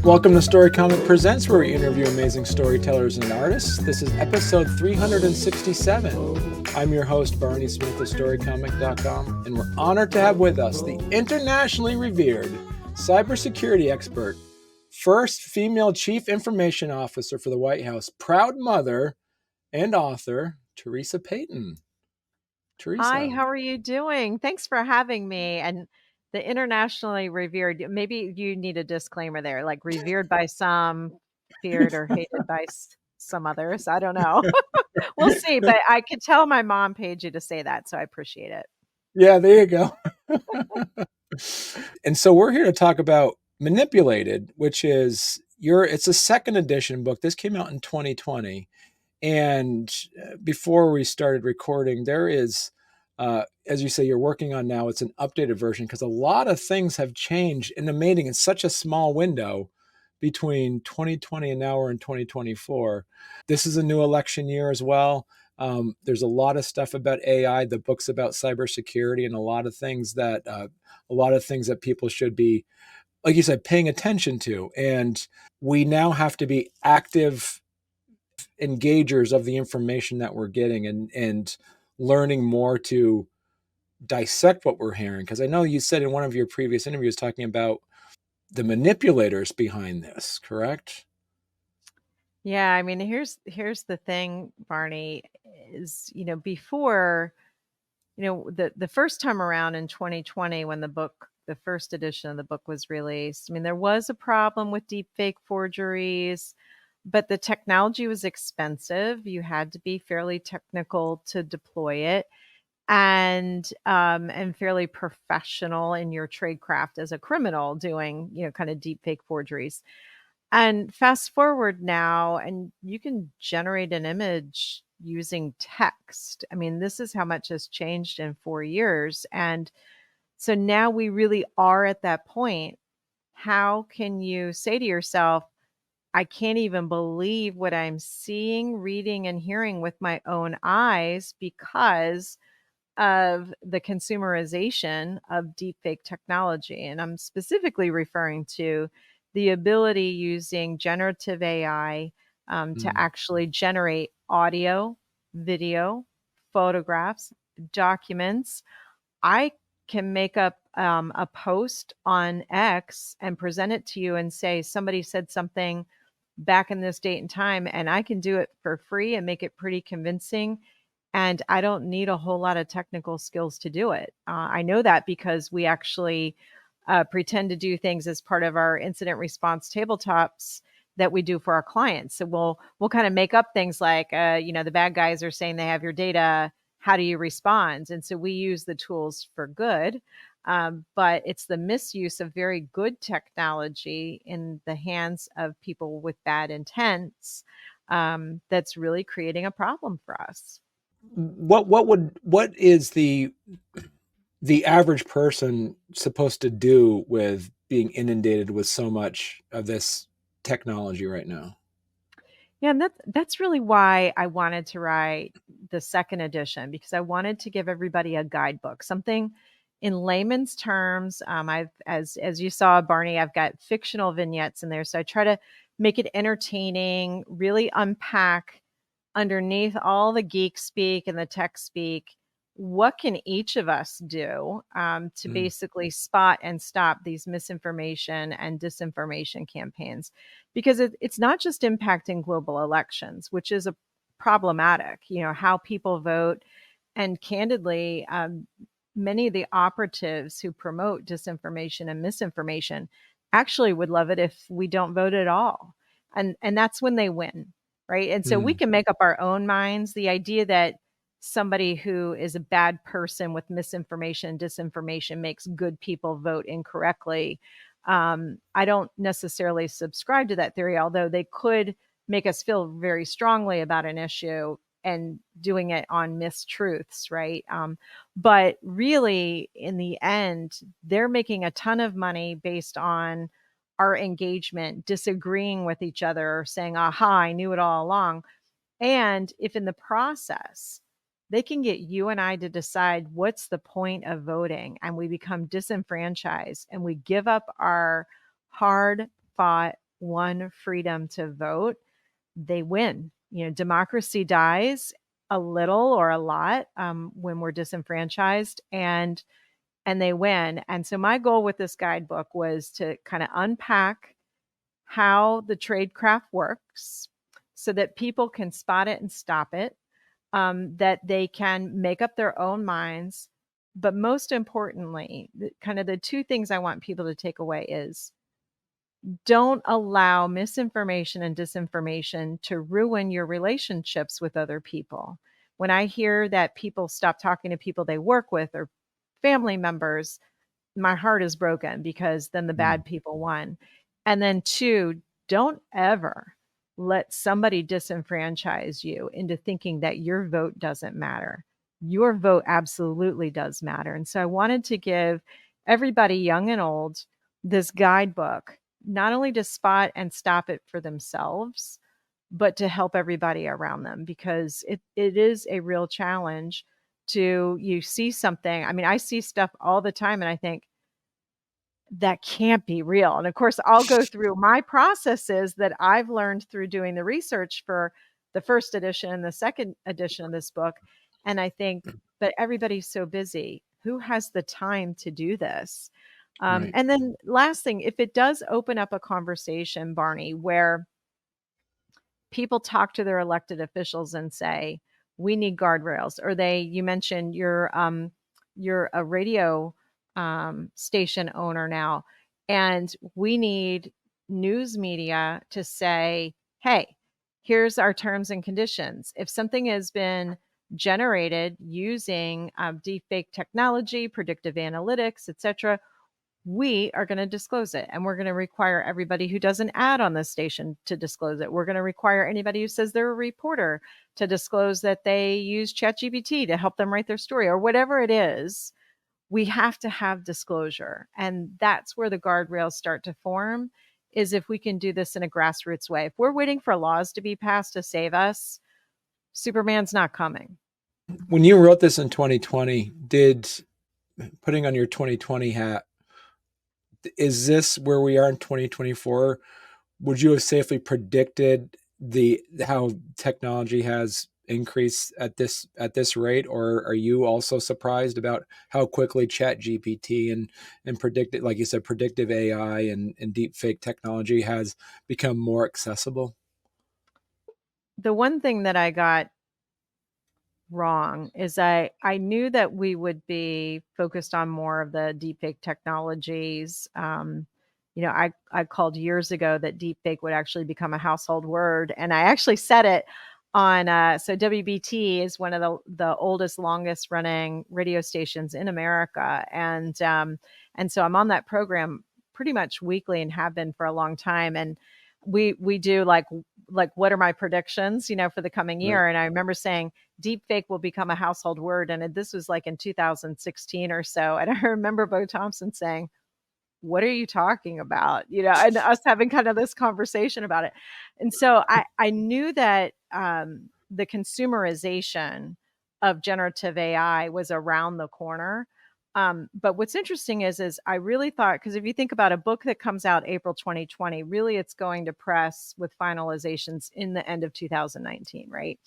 Welcome to Storycomic Presents, where we interview amazing storytellers and artists. This is episode 367. I'm your host, Barney Smith of Storycomic.com, and we're honored to have with us the internationally revered cybersecurity expert, first female chief information officer for the White House, proud mother and author, Theresa Payton. Hi, Theresa. how are you doing? Thanks for having me. And the internationally revered, maybe you need a disclaimer there, like revered by some, feared or hated by some others. I don't know. We'll see. But I could tell my mom paid you to say that, so I appreciate it. Yeah, there you go. And so we're here to talk about Manipulated, which is it's a second edition book. This came out in 2020. And before we started recording, there is, as you say, you're working on now, it's an updated version because a lot of things have changed in the mating in such a small window between 2020 and now we're in 2024. This is a new election year as well. There's a lot of stuff about AI. The book's about cybersecurity and a lot of things that people should be, like you said, paying attention to. And we now have to be active engagers of the information that we're getting and learning more to dissect what we're hearing. Because I know you said in one of your previous interviews talking about the manipulators behind this, correct? Yeah, I mean, here's the thing, Barney, is, before, the first time around in 2020 when the first edition of the book was released, I mean, there was a problem with deepfake forgeries, but the technology was expensive. You had to be fairly technical to deploy it and fairly professional in your trade craft as a criminal doing, kind of deepfake forgeries. And fast forward now, and you can generate an image using text. I mean, this is how much has changed in 4 years. And so now we really are at that point. How can you say to yourself, I can't even believe what I'm seeing, reading, and hearing with my own eyes because of the consumerization of deepfake technology? And I'm specifically referring to the ability using generative AI to actually generate audio, video, photographs, documents. I can make up a post on X and present it to you and say, somebody said something back in this date and time, and I can do it for free and make it pretty convincing. And I don't need a whole lot of technical skills to do it. I know that because we actually pretend to do things as part of our incident response tabletops that we do for our clients. So we'll kind of make up things like, the bad guys are saying they have your data. How do you respond? And so we use the tools for good. But it's the misuse of very good technology in the hands of people with bad intents that's really creating a problem for us. What is the average person supposed to do with being inundated with so much of this technology right now? Yeah, and that's really why I wanted to write the second edition, because I wanted to give everybody a guidebook, something in layman's terms. I've, as you saw, Barney, I've got fictional vignettes in there, so I try to make it entertaining, really unpack underneath all the geek speak and the tech speak. What can each of us do to basically spot and stop these misinformation and disinformation campaigns? Because it's not just impacting global elections, which is a problematic, how people vote. And candidly, many of the operatives who promote disinformation and misinformation actually would love it if we don't vote at all. And that's when they win, right? And so we can make up our own minds. The idea that somebody who is a bad person with misinformation and disinformation makes good people vote incorrectly, I don't necessarily subscribe to that theory, although they could make us feel very strongly about an issue and doing it on mistruths, right? But really, in the end, they're making a ton of money based on our engagement, disagreeing with each other, or saying, aha, I knew it all along. And if in the process, they can get you and I to decide what's the point of voting, and we become disenfranchised and we give up our hard fought won freedom to vote, they win. Democracy dies a little or a lot when we're disenfranchised, and they win. And so my goal with this guidebook was to kind of unpack how the tradecraft works so that people can spot it and stop it, that they can make up their own minds. But most importantly, kind of the two things I want people to take away is don't allow misinformation and disinformation to ruin your relationships with other people. When I hear that people stop talking to people they work with or family members, my heart is broken because then the Mm. bad people won. And then two, don't ever let somebody disenfranchise you into thinking that your vote doesn't matter. Your vote absolutely does matter. And so I wanted to give everybody, young and old, this guidebook, not only to spot and stop it for themselves, but to help everybody around them, because it is a real challenge to you see something. I mean, I see stuff all the time and I think, that can't be real. And of course, I'll go through my processes that I've learned through doing the research for the first edition and the second edition of this book. And I think, but everybody's so busy. Who has the time to do this? Right. And then, last thing, if it does open up a conversation, Barney, where people talk to their elected officials and say, we need guardrails, or you mentioned you're a radio station owner now, and we need news media to say, hey, here's our terms and conditions. If something has been generated using deepfake technology, predictive analytics, etc., we are going to disclose it, and we're going to require everybody who does an ad on this station to disclose it. We're going to require anybody who says they're a reporter to disclose that they use ChatGPT to help them write their story, or whatever it is. We have to have disclosure, and that's where the guardrails start to form, is if we can do this in a grassroots way. If we're waiting for laws to be passed to save us, Superman's not coming. When you wrote this in 2020, did putting on your 2020 hat, is this where we are in 2024? Would you have safely predicted the how technology has increased at this rate, or are you also surprised about how quickly chat gpt and predicted, like you said, predictive AI and deep fake technology has become more accessible? The one thing that I got wrong is I knew that we would be focused on more of the deepfake technologies. I called years ago that deepfake would actually become a household word, and I actually said it on. So WBT is one of the oldest, longest running radio stations in America, and so I'm on that program pretty much weekly and have been for a long time, and we do like what are my predictions, for the coming Right. year, and I remember saying deep fake will become a household word. And this was like in 2016 or so. And I remember Bo Thompson saying, what are you talking about? And us having kind of this conversation about it. And so I knew that the consumerization of generative AI was around the corner. But what's interesting is I really thought, because if you think about a book that comes out April 2020, really it's going to press with finalizations in the end of 2019, right?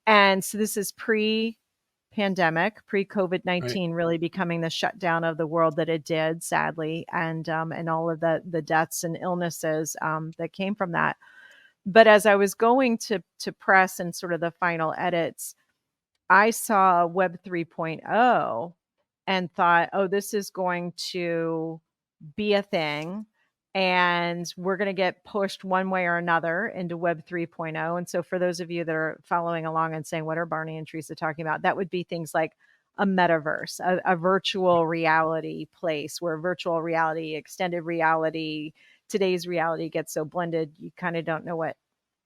And so this is pre-pandemic, pre-COVID Right. 19, really becoming the shutdown of the world that it did, sadly, and all of the deaths and illnesses that came from that. But as I was going to press and sort of the final edits, I saw Web 3.0 and thought, oh, this is going to be a thing. And we're going to get pushed one way or another into Web 3.0. And so, for those of you that are following along and saying, what are Barney and Theresa talking about? That would be things like a metaverse, a virtual reality place where virtual reality, extended reality, today's reality gets so blended, you kind of don't know what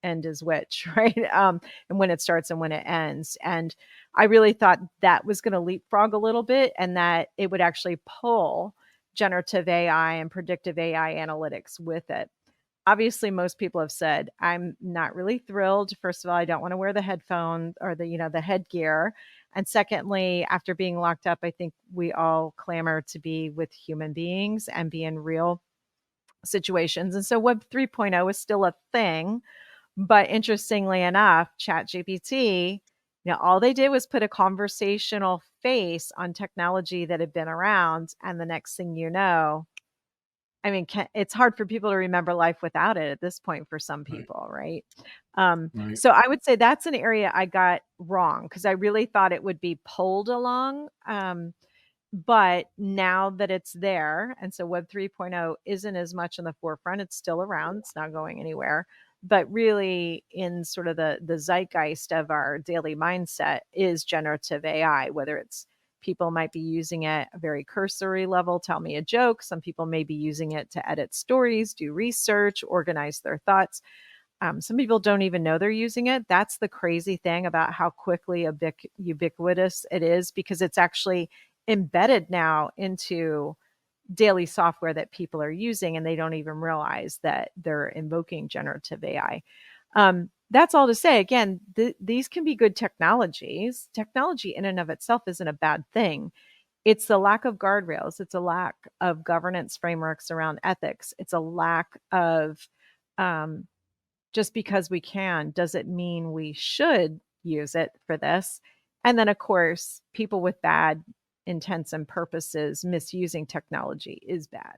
end is which, right? And when it starts and when it ends. And I really thought that was going to leapfrog a little bit, and that it would actually pull generative AI and predictive AI analytics with it. Obviously, most people have said, I'm not really thrilled. First of all, I don't want to wear the headphone or the headgear. And secondly, after being locked up, I think we all clamor to be with human beings and be in real situations. And so Web 3.0 is still a thing. But interestingly enough, ChatGPT, all they did was put a conversational face on technology that had been around. And the next thing you know, I mean, it's hard for people to remember life without it at this point for some Right. people, right? Right. So I would say that's an area I got wrong because I really thought it would be pulled along. But now that it's there, and so Web 3.0 isn't as much in the forefront, it's still around, it's not going anywhere. But really, in sort of the zeitgeist of our daily mindset is generative AI, whether it's people might be using it at a very cursory level, tell me a joke. Some people may be using it to edit stories, do research, organize their thoughts. Some people don't even know they're using it. That's the crazy thing about how quickly ubiquitous it is because it's actually embedded now into daily software that people are using and they don't even realize that they're invoking generative AI. That's all to say, again, these can be good technologies. Technology in and of itself isn't a bad thing. It's the lack of guardrails. It's a lack of governance frameworks around ethics. It's a lack of um, just because we can doesn't mean we should use it for this. And then, of course, people with bad intents and purposes misusing technology is bad.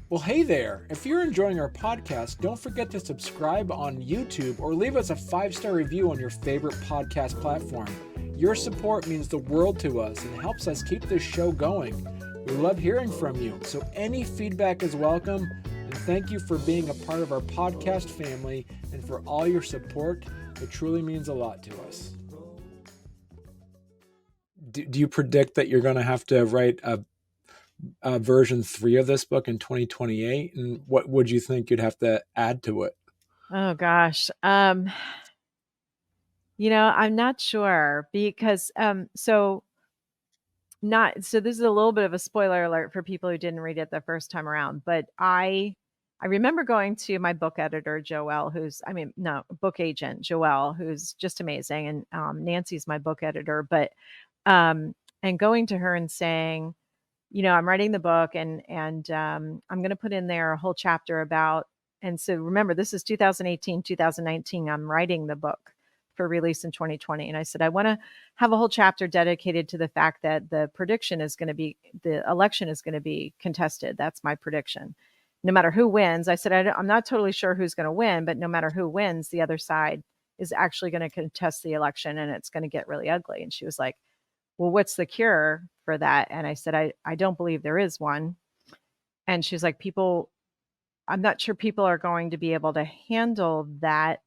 Well, hey there. If you're enjoying our podcast, don't forget to subscribe on YouTube or leave us a 5-star review on your favorite podcast platform. Your support means the world to us and helps us keep this show going. We love hearing from you, so any feedback is welcome. And thank you for being a part of our podcast family and for all your support. It truly means a lot to us. Do you predict that you're going to have to write a version 3 of this book in 2028? And what would you think you'd have to add to it? Oh gosh. I'm not sure because so this is a little bit of a spoiler alert for people who didn't read it the first time around, but I remember going to my book editor Joelle, book agent Joelle, who's just amazing, and Nancy's my book editor, but and going to her and saying, I'm writing the book and I'm going to put in there a whole chapter about, and so remember, this is 2018, 2019. I'm writing the book for release in 2020. And I said, I want to have a whole chapter dedicated to the fact that the election is going to be contested. That's my prediction. No matter who wins, I said, I'm not totally sure who's going to win, but no matter who wins, the other side is actually going to contest the election and it's going to get really ugly. And she was like, well, what's the cure for that? And I said, I don't believe there is one. And she's like, I'm not sure people are going to be able to handle that.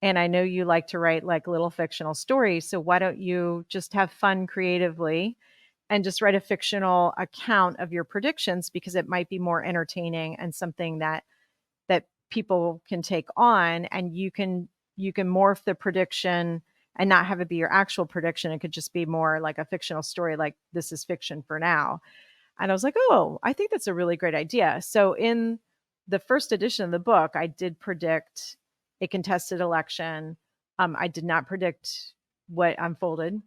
And I know you like to write like little fictional stories. So why don't you just have fun creatively and just write a fictional account of your predictions because it might be more entertaining and something that people can take on, and you can morph the prediction and not have it be your actual prediction. It could just be more like a fictional story, like this is fiction for now. And I was like, oh, I think that's a really great idea. So in the first edition of the book, I did predict a contested election. I did not predict what unfolded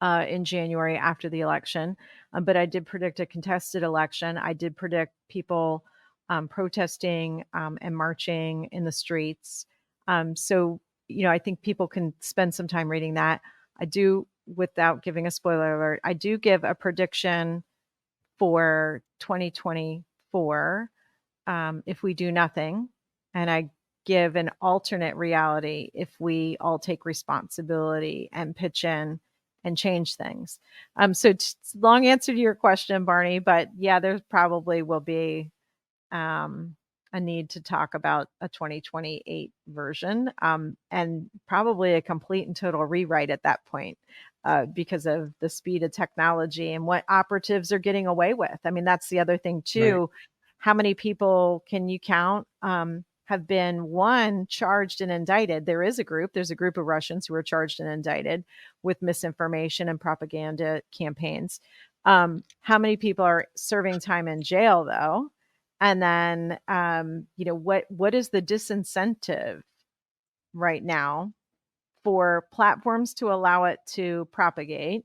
in January after the election, but I did predict a contested election. I did predict people protesting and marching in the streets. So, I think people can spend some time reading that. I do, without giving a spoiler alert, I do give a prediction for 2024 if we do nothing. And I give an alternate reality if we all take responsibility and pitch in and change things. So it's long answer to your question, Barney, but yeah, there probably will be a need to talk about a 2028 version and probably a complete and total rewrite at that point because of the speed of technology and what operatives are getting away with. I mean, that's the other thing Right. too. How many people can you count have been charged and indicted? There's a group of Russians who were charged and indicted with misinformation and propaganda campaigns. How many people are serving time in jail though? And then, what is the disincentive right now for platforms to allow it to propagate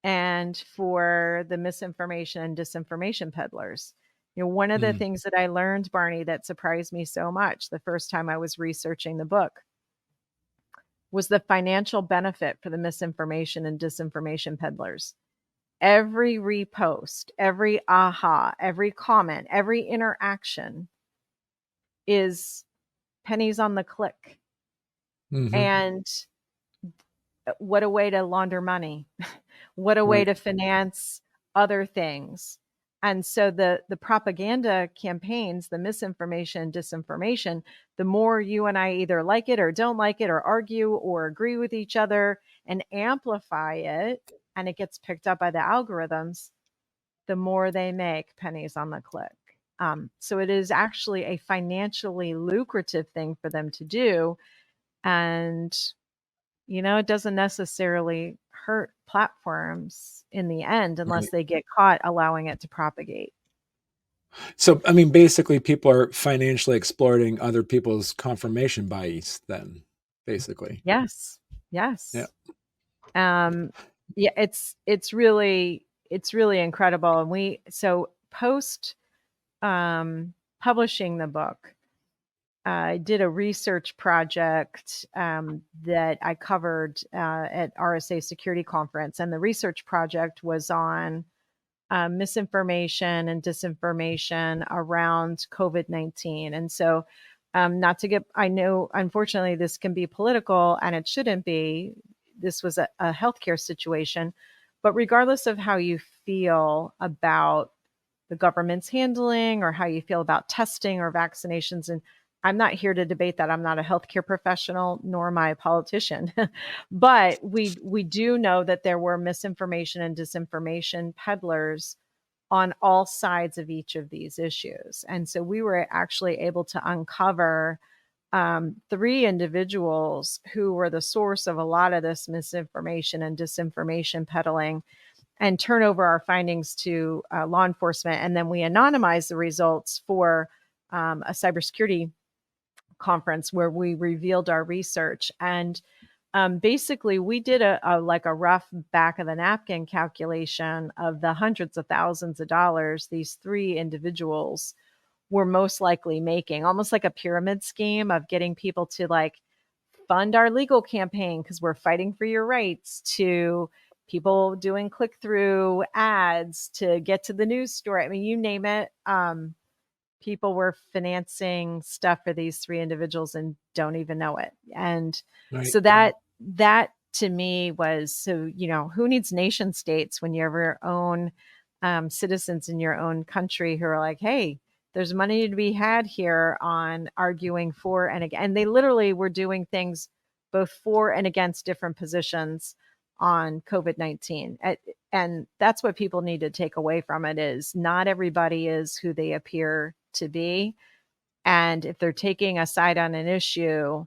and for the misinformation and disinformation peddlers. One of the Mm. things that I learned, Barney, that surprised me so much the first time I was researching the book was the financial benefit for the misinformation and disinformation peddlers. Every repost, every aha, every comment, every interaction is pennies on the click. Hmm. And what a way to launder money. What a way Right. to finance other things. And so the propaganda campaigns, the misinformation, disinformation, the more you and I either like it or don't like it or argue or agree with each other and amplify it, and it gets picked up by the algorithms, the more they make pennies on the click. So it is actually a financially lucrative thing for them to do. And it doesn't necessarily hurt platforms in the end unless Right. they get caught allowing it to propagate. So, I mean, basically, people are financially exploiting other people's confirmation bias. Then, basically, Yes. yeah. Yes. Um, yeah, it's really incredible. And so post publishing the book, I did a research project that I covered at RSA Security Conference, and the research project was on misinformation and disinformation around COVID-19. And so, not to get, I know, unfortunately, this can be political and it shouldn't be. This was a healthcare situation. But regardless of how you feel about the government's handling or how you feel about testing or vaccinations, and I'm not here to debate that. I'm not a healthcare professional, nor am I a politician. But we do know that there were misinformation and disinformation peddlers on all sides of each of these issues. And so we were actually able to uncover three individuals who were the source of a lot of this misinformation and disinformation peddling and turn over our findings to law enforcement. And then we anonymize the results for a cybersecurity conference where we revealed our research. And basically, we did a rough back of the napkin calculation of the hundreds of thousands of dollars these three individuals were most likely making, almost like a pyramid scheme of getting people to like fund our legal campaign because we're fighting for your rights, to people doing click through ads to get to the news story. I mean, you name it. People were financing stuff for these three individuals and don't even know it. And Right. so that to me was, so who needs nation states when you have your own citizens in your own country who are like, hey, there's money to be had here on arguing for and against. And they literally were doing things both for and against different positions on COVID-19. And that's what people need to take away from it, is not everybody is who they appear to be. And if they're taking a side on an issue,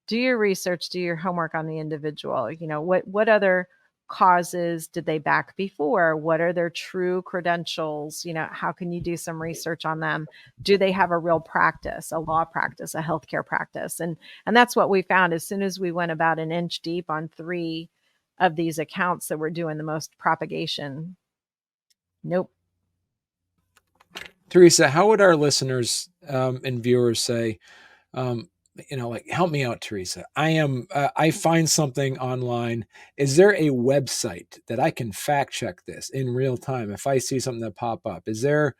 do your research, do your homework on the individual. What other causes did they back before? What are their true credentials? How can you do some research on them? Do they have a real practice, a law practice, a healthcare practice? And that's what we found as soon as we went about an inch deep on three of these accounts that were doing the most propagation. Nope. Theresa, how would our listeners and viewers say, um, like, help me out, Theresa? I find something online. Is there a website that I can fact check this in real time if I see something that pop up? Is there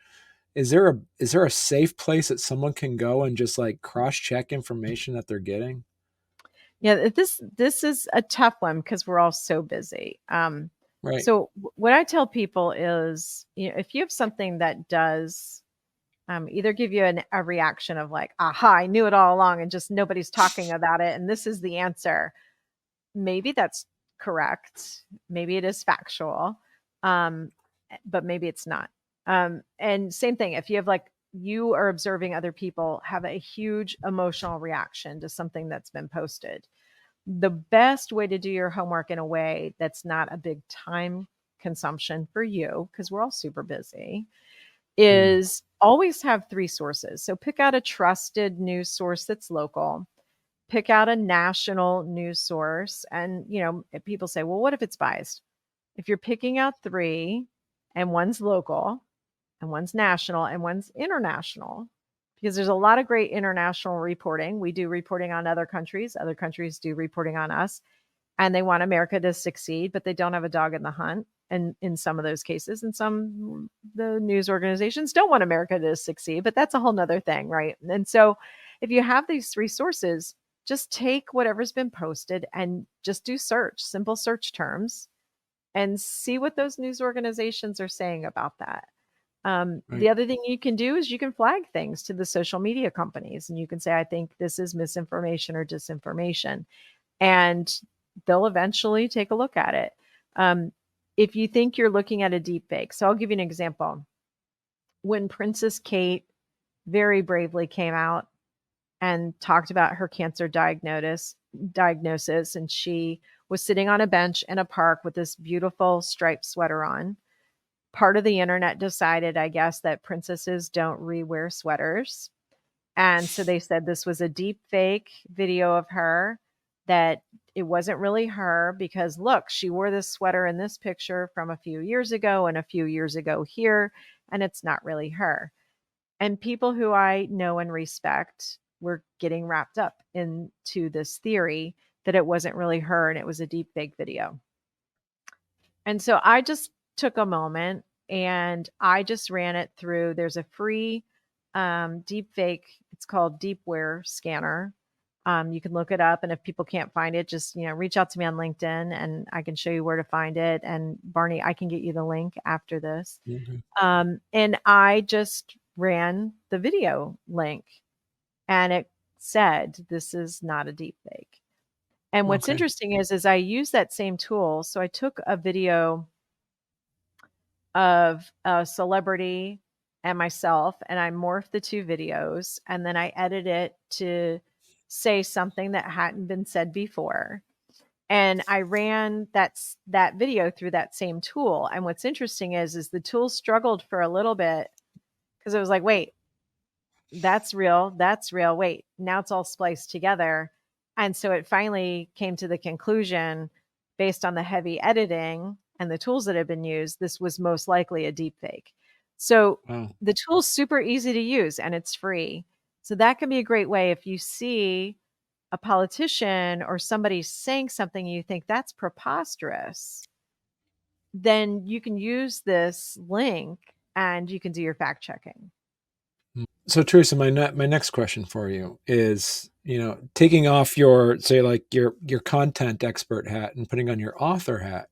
a safe place that someone can go and just like cross check information that they're getting? Yeah, this is a tough one because we're all so busy. Right. So what I tell people is, if you have something that does either give you a reaction of like, aha, I knew it all along and just nobody's talking about it, and this is the answer. Maybe that's correct. Maybe it is factual, um, but maybe it's not. And same thing, if you have like, you are observing other people have a huge emotional reaction to something that's been posted, the best way to do your homework in a way that's not a big time consumption for you, because we're all super busy, Mm. is always have three sources. So pick out a trusted news source that's local, pick out a national news source. And, people say, well, what if it's biased? If you're picking out three and one's local and one's national and one's international, because there's a lot of great international reporting. We do reporting on other countries do reporting on us, and they want America to succeed, but they don't have a dog in the hunt. And in some of those cases, and some the news organizations don't want America to succeed, but that's a whole nother thing, right? And so if you have these three sources, just take whatever's been posted and just do search, simple search terms, and see what those news organizations are saying about that. The Right. other thing you can do is you can flag things to the social media companies and you can say, I think this is misinformation or disinformation. And they'll eventually take a look at it. If you think you're looking at a deep fake, so I'll give you an example. When Princess Kate very bravely came out and talked about her cancer diagnosis, and she was sitting on a bench in a park with this beautiful striped sweater on. Part of the internet decided, I guess, that princesses don't rewear sweaters. And so they said this was a deep fake video of her, that it wasn't really her because look, she wore this sweater in this picture from a few years ago and a few years ago here, and it's not really her. And people who I know and respect were getting wrapped up into this theory that it wasn't really her and it was a deep fake video. And so I just took a moment and I just ran it through. There's a free deep fake, it's called Deepware Scanner. You can look it up, and if people can't find it, just reach out to me on LinkedIn, and I can show you where to find it. And Barney, I can get you the link after this. Okay. And I just ran the video link, and it said this is not a deep fake. And what's Okay. interesting is I use that same tool. So I took a video of a celebrity and myself, and I morphed the two videos, and then I edit it to say something that hadn't been said before. And I ran that video through that same tool. And what's interesting is the tool struggled for a little bit because it was like, wait, that's real. That's real. Wait, now it's all spliced together. And so it finally came to the conclusion, based on the heavy editing and the tools that have been used, this was most likely a deep fake. So Wow. the tool's super easy to use and it's free. So that can be a great way if you see a politician or somebody saying something you think that's preposterous, then you can use this link and you can do your fact checking. So Teresa, my next question for you is, taking off your, say, like your content expert hat and putting on your author hat.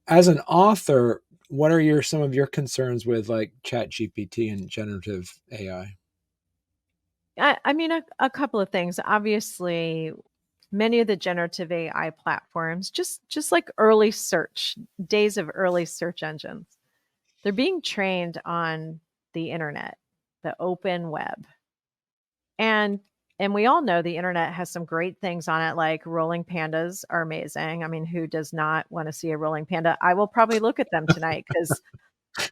As an author, what are some of your concerns with like Chat GPT and generative AI? I mean, a couple of things. Obviously, many of the generative AI platforms, just like early search, days of early search engines, they're being trained on the internet, the open web. And we all know the internet has some great things on it, like rolling pandas are amazing. I mean, who does not want to see a rolling panda? I will probably look at them tonight because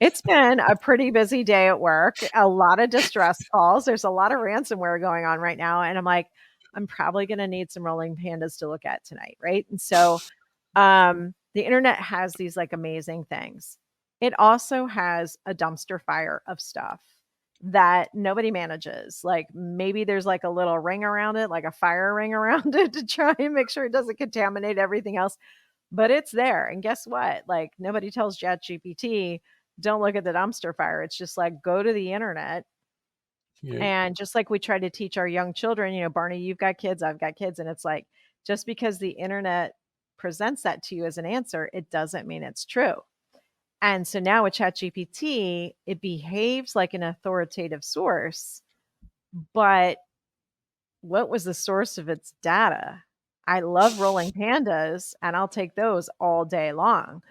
it's been a pretty busy day at work, a lot of distress calls. There's a lot of ransomware going on right now. And I'm like, I'm probably going to need some rolling pandas to look at tonight. Right. And so the internet has these like amazing things. It also has a dumpster fire of stuff that nobody manages. Like maybe there's like a little ring around it, like a fire ring around it to try and make sure it doesn't contaminate everything else. But it's there. And guess what? Like nobody tells ChatGPT, don't look at the dumpster fire. It's just like go to the internet. Yeah. And just like we try to teach our young children, Barney, you've got kids, I've got kids. And it's like, just because the internet presents that to you as an answer, it doesn't mean it's true. And so now with ChatGPT, it behaves like an authoritative source, but what was the source of its data? I love rolling pandas and I'll take those all day long.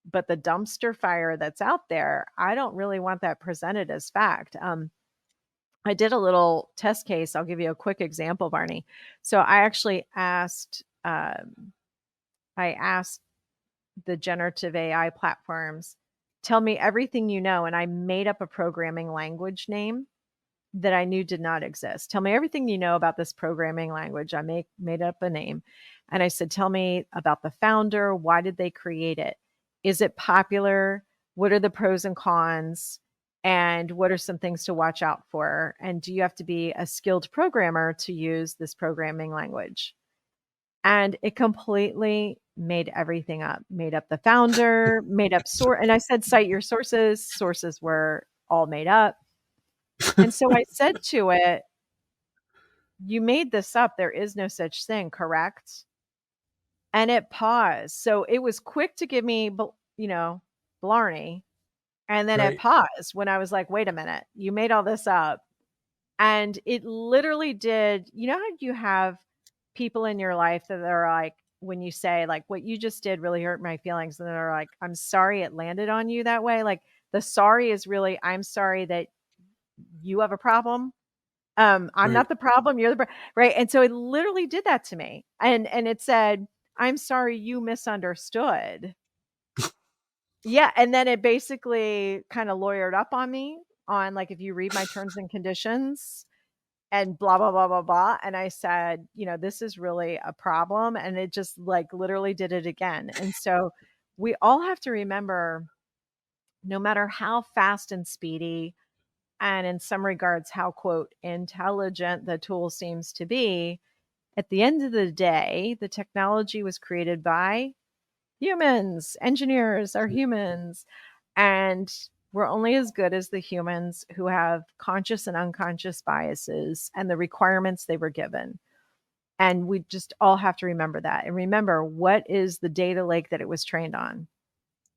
But the dumpster fire that's out there, I don't really want that presented as fact. I did a little test case. I'll give you a quick example, Barney. So I actually asked the generative AI platforms, tell me everything you know. And I made up a programming language name that I knew did not exist. Tell me everything you know about this programming language. I made up a name. And I said, tell me about the founder. Why did they create it? Is it popular? What are the pros and cons? And what are some things to watch out for? And do you have to be a skilled programmer to use this programming language? And it completely made everything up, made up the founder, made up source. And I said, cite your sources. Sources were all made up. And so I said to it, you made this up. There is no such thing, correct? And it paused. So it was quick to give me, Blarney. And then it Right. paused when I was like, wait a minute, you made all this up. And it literally did. You know how you have people in your life that are like, when you say, like, what you just did really hurt my feelings, and they're like, I'm sorry it landed on you that way. Like, the sorry is really, I'm sorry that you have a problem. I'm Right. not the problem, you're the right. And so it literally did that to me. And it said, I'm sorry you misunderstood. Yeah, and then it basically kind of lawyered up on me on, like, if you read my terms and conditions and blah blah blah blah blah. And I said, this is really a problem. And it just, like, literally did it again. And so we all have to remember, no matter how fast and speedy, and in some regards how, quote, intelligent the tool seems to be, at the end of the day, the technology was created by humans. Engineers are humans. And we're only as good as the humans who have conscious and unconscious biases and the requirements they were given. And we just all have to remember that. And remember, what is the data lake that it was trained on?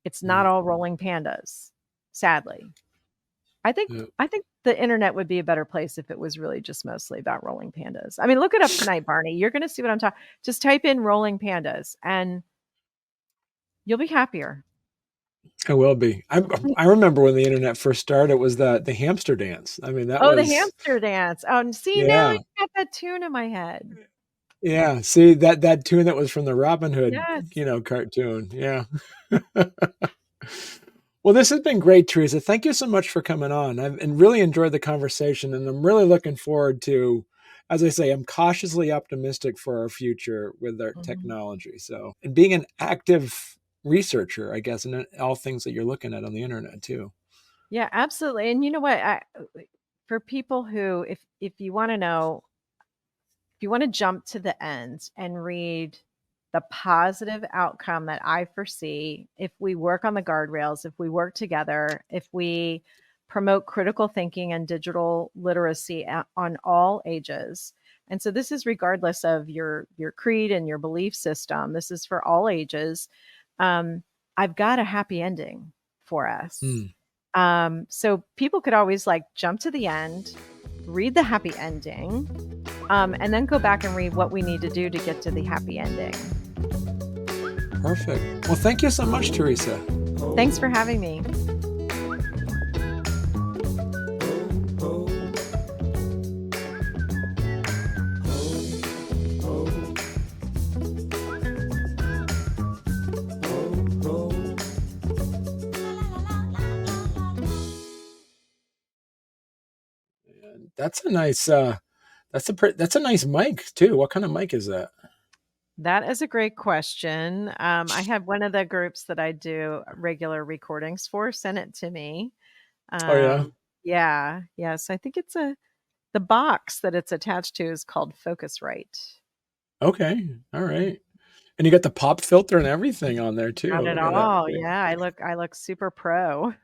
It's not Mm. all rolling pandas, sadly. I think Yeah. I think the internet would be a better place if it was really just mostly about rolling pandas. I mean, look it up tonight, Barney. You're going to see what I'm talking. Just type in rolling pandas and you'll be happier. I will be. I remember when the internet first started, it was the hamster dance. I mean, that Oh, the was, hamster dance. Oh, and see, now I yeah. got that tune in my head. Yeah. See that tune that was from the Robin Hood, Yes. cartoon. Yeah. Well, this has been great, Teresa. Thank you so much for coming on. I've and really enjoyed the conversation, and I'm really looking forward to, as I say, I'm cautiously optimistic for our future with our Mhm. technology. So, and being an active researcher, I guess, in all things that you're looking at on the internet too. Yeah, absolutely. And you know what? For people who, if you want to know, if you want to jump to the end and read the positive outcome that I foresee if we work on the guardrails, if we work together, if we promote critical thinking and digital literacy on all ages. And so this is regardless of your creed and your belief system. This is for all ages. Um, I've got a happy ending for us. Hmm. So people could always, like, jump to the end, read the happy ending, and then go back and read what we need to do to get to the happy ending. Perfect. Well, thank you so much, Teresa. Thanks for having me. That's a nice. That's a nice mic too. What kind of mic is that? That is a great question. I had one of the groups that I do regular recordings for send it to me. Oh yeah. Um, yeah, yes, I think the box that it's attached to is called Focusrite. Okay. All right. And you got the pop filter and everything on there too. Not at Look at that. all. Yeah, I look super pro.